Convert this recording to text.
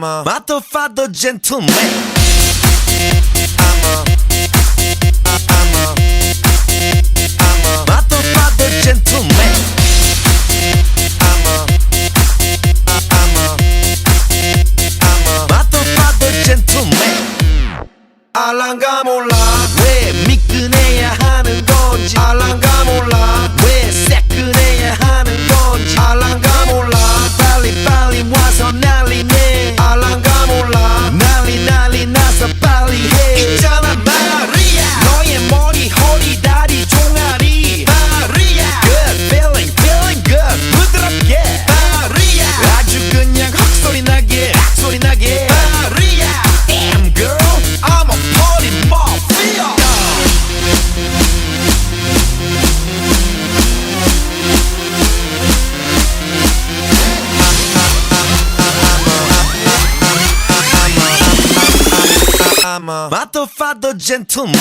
I'm a motherfucker gentleman. I'm a motherfucker gentleman. I'm a motherfucker gentleman. 알랑가 몰라 왜 미끈해야 하는 건지, 알랑가 몰라 왜 새끈해야 하는 건지, 알랑가 몰라 빨리 와서 난리네, 알랑가 몰라 난리 나서 빨리 해. 있잖아 마리아, 너의 머리 허리 다리 종아리 마리아. Good feeling good 부드럽게 마리아. 아주 그냥 헉소리 나게 악소리 나게 마리아. Damn girl I'm a party mafia. I'm a motherfucker gentleman.